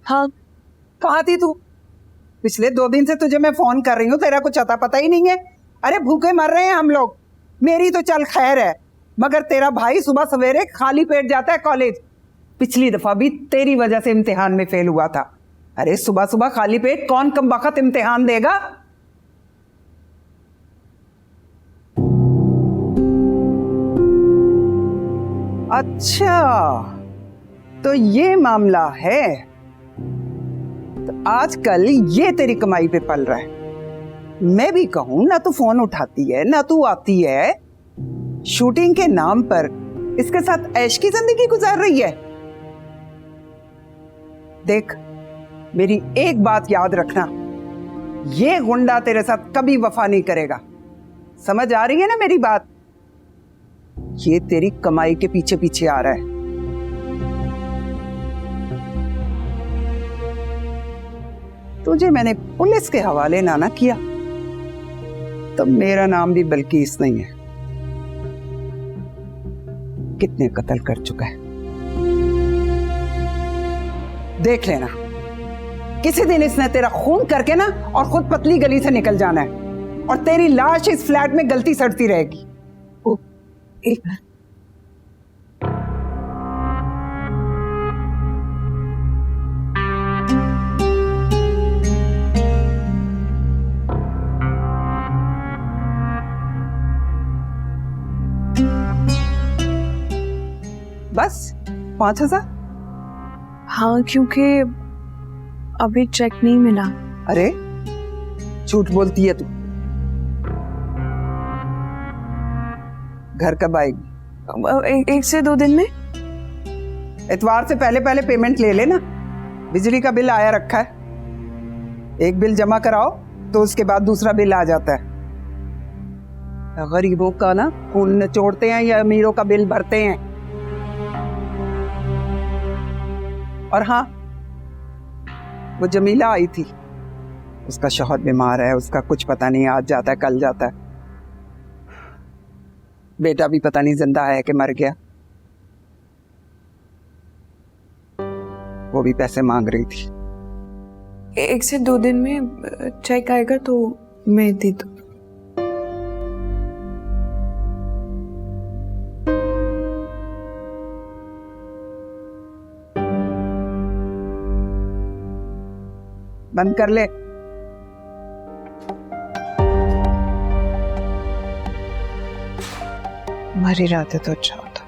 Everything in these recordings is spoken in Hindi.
हाँ। कहाँ थी तू? पिछले 2 दिन से तुझे मैं फोन कर रही हूँ, तेरा कुछ अता पता ही नहीं है। अरे भूखे मर रहे हैं हम लोग। मेरी तो चल खैर है, मगर तेरा भाई सुबह सवेरे खाली पेट जाता है कॉलेज। पिछली दफा भी तेरी वजह से इम्तिहान में फेल हुआ था। अरे सुबह सुबह खाली पेट कौन कम वक्त इम्तिहान देगा? अच्छा, तो ये मामला है। तो आजकल ये तेरी कमाई पे पल रहा है। मैं भी कहूं ना, तू फोन उठाती है ना तू आती है। शूटिंग के नाम पर इसके साथ ऐश की जिंदगी गुजार रही है। देख, मेरी एक बात याद रखना, ये गुंडा तेरे साथ कभी वफा नहीं करेगा। समझ आ रही है ना मेरी बात? ये तेरी कमाई के पीछे पीछे आ रहा है। तुझे मैंने पुलिस के हवाले ना किया तो मेरा नाम भी बल्कीस नहीं है। कितने कत्ल कर चुका है देख लेना। किसी दिन इसने तेरा खून करके ना और खुद पतली गली से निकल जाना है, और तेरी लाश इस फ्लैट में गलती सड़ती रहेगी। एक मिनट, बस 5,000? हाँ, क्योंकि अभी चेक नहीं मिला। अरे झूठ बोलती है तू। घर कब आएगी? 1 से 2 दिन में। इतवार से पहले पहले पेमेंट ले लेना। बिजली का बिल आया रखा है, एक बिल जमा कराओ तो उसके बाद दूसरा बिल आ जाता है। गरीबों का ना खून निचोड़ते हैं या अमीरों का बिल भरते हैं। और हाँ, वो जमीला आई थी, उसका शौहर बीमार है, उसका कुछ पता नहीं, आज जाता है कल जाता है। बेटा भी पता नहीं जिंदा है कि मर गया। वो भी पैसे मांग रही थी। 1 से 2 दिन में चेक आएगा तो मैं दे दूँ। बंद कर ले। मर ही रहते तो अच्छा होता।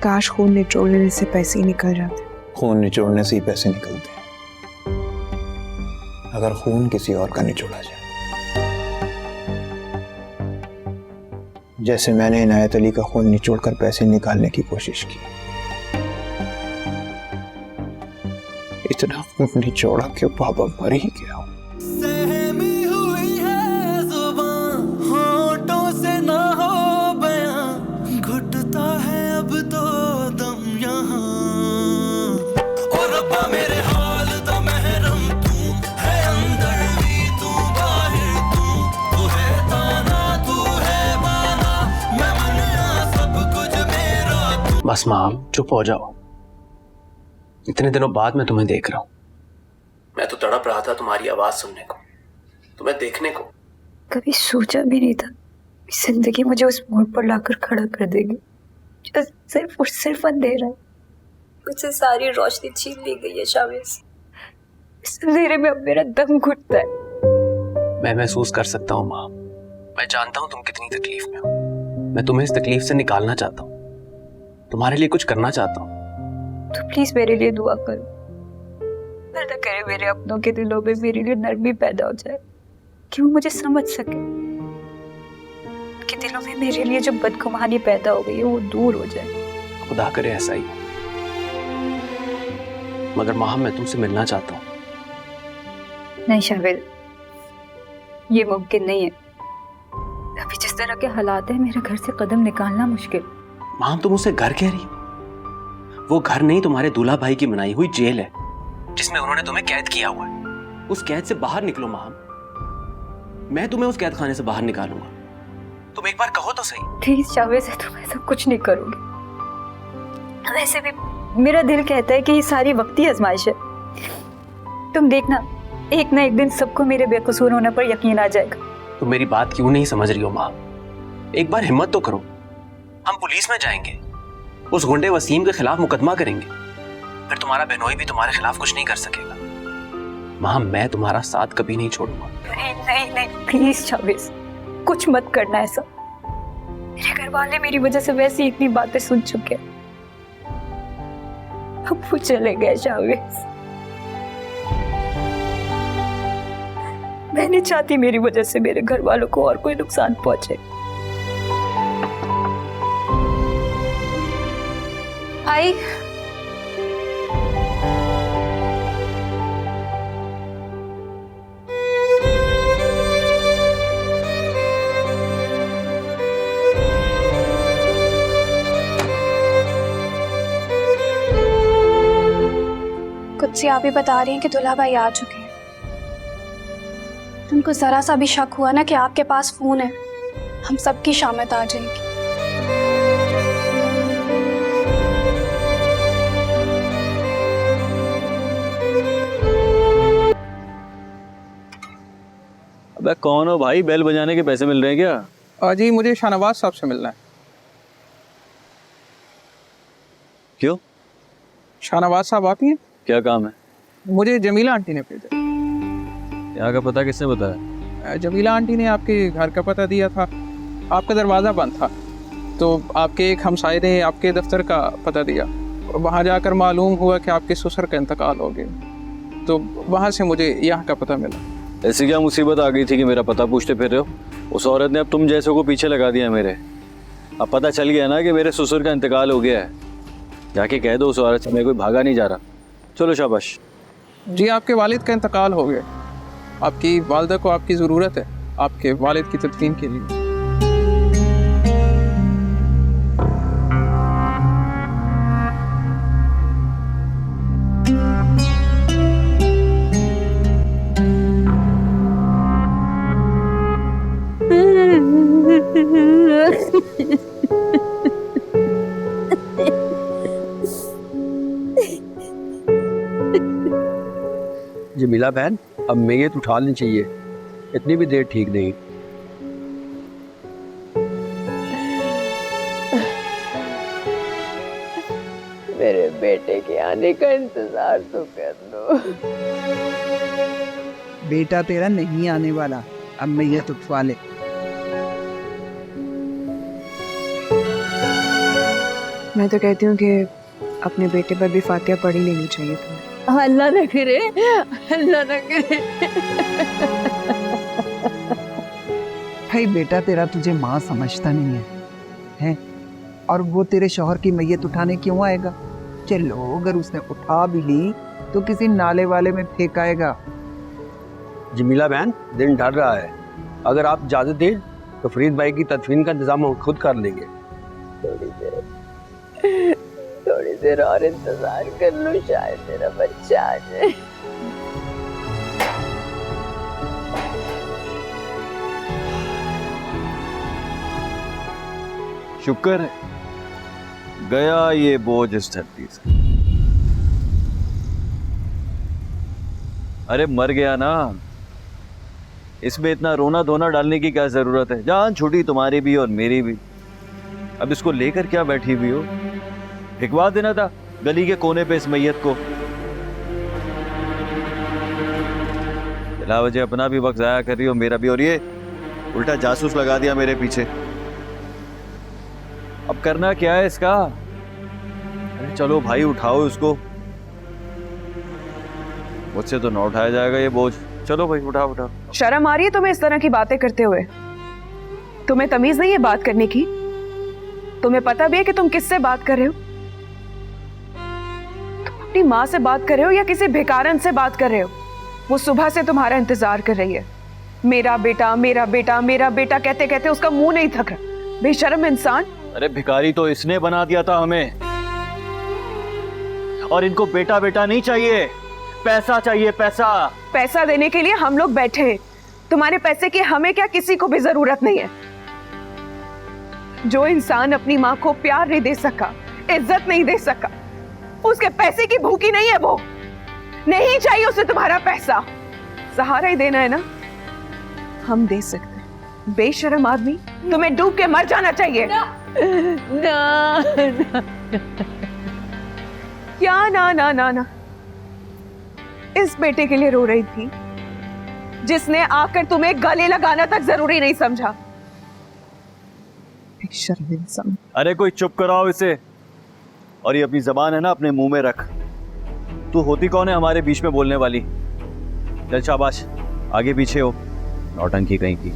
काश खून निचोड़ने से पैसे ही निकल जाते। खून निचोड़ने से ही पैसे निकलते हैं, अगर खून किसी और का निचोड़ा जाए। जैसे मैंने इनायत अली का खून निचोड़कर पैसे निकालने की कोशिश की। इतना खून निचोड़ा कि बाबा मर ही गया। सहमी हुई है जुबान, होठों से ना हो बयां, घुटता है अब तो दम यहाँ। और रब्बा मेरे हाल दा महरम तू है, अंदर भी तू बाहर तू है ताना तू है बाना, मैं मनिया सब कुछ मेरा तू। बस माँ, चुप हो जाओ। इतने दिनों बाद मैं तुम्हें देख रहा हूँ। मैं तो तड़प रहा था तुम्हारी आवाज सुनने को, तुम्हें देखने को। कभी सोचा भी नहीं था जिंदगी मुझे उस मोड़ पर लाकर खड़ा कर देगी जो सिर्फ और सिर्फ अंधेरा है। मुझसे सारी रोशनी छीन ली गई है शावेज। इस अंधेरे में अब मेरा दम घुटता है। मैं महसूस कर सकता हूँ माँ, मैं जानता हूँ तुम कितनी तकलीफ में हो। मैं तुम्हें इस तकलीफ से निकालना चाहता हूँ, तुम्हारे लिए कुछ करना चाहता हूँ। तो प्लीज मेरे लिए दुआ करो। अल्लाह करे मेरे अपनों के दिलों में मेरे लिए नरमी पैदा हो जाए कि वो मुझे समझ सके, कि दिलों में मेरे लिए जो बदगुमानी पैदा हो गई है वो दूर हो जाए। खुदा करे ऐसा ही। मगर माँ, मैं तुमसे मिलना चाहता हूँ। नहीं शावेद, ये मुमकिन नहीं है। अभी जिस तरह के हालात है, मेरे घर से कदम निकालना मुश्किल। माँ, तुम उसे घर कह रही हो? वो घर नहीं, तुम्हारे दूल्हा भाई की बनाई हुई जेल है, जिसमें उन्होंने तुम्हें कैद किया हुआ है। उस कैद से बाहर निकलो माँ, मैं तुम्हें उस कैद खाने से बाहर निकालूंगा। तुम एक बार कहो तो सही। प्लीज शावेद, तुम ऐसा कुछ नहीं करोगे। वैसे भी मेरा दिल कहता है कि ये सारी वक्ती आजमाइश है। तुम देखना, एक ना एक दिन सबको मेरे बेकसूर होने पर यकीन आ जाएगा। तुम मेरी बात क्यों नहीं समझ रही हो माँ? एक बार हिम्मत तो करो। हम पुलिस में जाएंगे, उस गुंडे वसीम के खिलाफ मुकदमा करेंगे, फिर तुम्हारा बहनोई भी तुम्हारे खिलाफ कुछ नहीं कर सकेगा। माँ, मैं तुम्हारा साथ कभी नहीं छोड़ूंगा। नहीं नहीं नहीं, प्लीज जावेद, कुछ मत करना ऐसा। मेरे घर वाले मेरी वजह से वैसे ही इतनी बातें सुन चुके हैं। अब वो चले गए जावेद। मैं नहीं चाहती मेरी वजह से मेरे घर वालों को और कोई नुकसान पहुंचे। आई कुछ सी आप ही बता रही हैं कि दुल्हा भाई आ चुके हैं। उनको जरा सा भी शक हुआ ना कि आपके पास फोन है, हम सबकी शामत आ जाएगी। अबे कौन हो भाई? बेल बजाने के पैसे मिल रहे हैं क्या? जी मुझे शाहनवाज साहब से मिलना है। क्यों? शाहनवाज साहब आती हैं? क्या काम है? मुझे जमीला आंटी ने भेजा। यहाँ का पता किसने बताया? जमीला आंटी ने आपके घर का पता दिया था, आपका दरवाज़ा बंद था, तो आपके एक हमसाये ने आपके दफ्तर का पता दिया। वहाँ जाकर मालूम हुआ कि आपके ससुर का इंतकाल हो गया, तो वहाँ से मुझे यहाँ का पता मिला। ऐसी क्या मुसीबत आ गई थी कि मेरा पता पूछते फिर रहे हो? उस औरत ने अब तुम जैसे को पीछे लगा दिया मेरे। अब पता चल गया ना कि मेरे ससुर का इंतकाल हो गया है। जाके कह दो उस औरत से, मैं कोई भागा नहीं जा रहा। चलो शाबाश। जी आपके वालिद का इंतकाल हो गया, आपकी वालदा को आपकी ज़रूरत है आपके वालिद की तदफीन के लिए। जमीला बहन, अब मैयत उठा लेनी चाहिए, इतनी भी देर ठीक नहीं। मेरे बेटे के आने का इंतजार तो कर लो। बेटा तेरा नहीं आने वाला, अब मैयत उठवा ले। मैं तो कहती हूँ कि अपने बेटे पर भी फातिहा पढ़ ही लेनी चाहिए तुम्हें। अल्लाह न करे, अल्लाह न करे। भाई बेटा तेरा तुझे माँ समझता नहीं है, हैं? और वो तेरे शौहर की मैयत उठाने क्यों आएगा? चलो अगर उसने उठा भी ली तो किसी नाले वाले में फेंक आएगा। जमीला बहन, दिन ढल रहा है, अगर आप इजाजत दें तो फरीद भाई की तदफीन का इंतजाम हम खुद कर लेंगे। थोड़ी देर और इंतजार कर लो, शायद मेरा बच्चा आ जाए। शुक्र है गया ये बोझ इस धरती से। अरे मर गया ना, इसमें इतना रोना धोना डालने की क्या जरूरत है? जान छूटी तुम्हारी भी और मेरी भी। अब इसको लेकर क्या बैठी हुई हो? भिगवा देना था गली के कोने पे इस मैयत को। बिला वजह अपना भी वक्त जाया कर रही हो, मेरा भी, और ये उल्टा जासूस लगा दिया मेरे पीछे। अब करना क्या है इसका? अरे चलो भाई उठाओ इसको, मुझसे तो न उठाया जाएगा ये बोझ। चलो भाई उठाओ उठाओ। शर्म आ रही है तुम्हें इस तरह की बातें करते हुए? तुम्हें तमीज नहीं है बात करने की? तुम्हें पता भी है कि तुम किससे बात कर रहे हो? तुम अपनी माँ से बात कर रहे हो या किसी भिकारन से बात कर रहे हो? वो सुबह से तुम्हारा इंतजार कर रही है। मेरा बेटा मेरा बेटा मेरा बेटा कहते कहते उसका मुंह नहीं थक रहा। बेशर्म इंसान। अरे भिखारी तो इसने बना दिया था हमें, और इनको बेटा बेटा नहीं चाहिए, पैसा चाहिए, पैसा। पैसा देने के लिए हम लोग बैठे हैं। तुम्हारे पैसे की हमें क्या, किसी को भी जरूरत नहीं है। जो इंसान अपनी माँ को प्यार नहीं दे सका, इज्जत नहीं दे सका, उसके पैसे की भूखी नहीं है वो, नहीं चाहिए उसे तुम्हारा पैसा, सहारा ही देना है ना, हम दे सकते हैं। बेशरम आदमी, तुम्हें डूब के मर जाना चाहिए। ना ना क्या ना ना ना ना? इस बेटे के लिए रो रही थी जिसने आकर तुम्हें गले लगाना तक जरूरी नहीं समझा। बेशर्म इंसान। अरे कोई चुप कराओ इसे। और ये अपनी जबान है ना अपने मुंह में रख। तू होती कौन है हमारे बीच में बोलने वाली? चल शाबाश, आगे पीछे हो, नौटंकी कहीं की।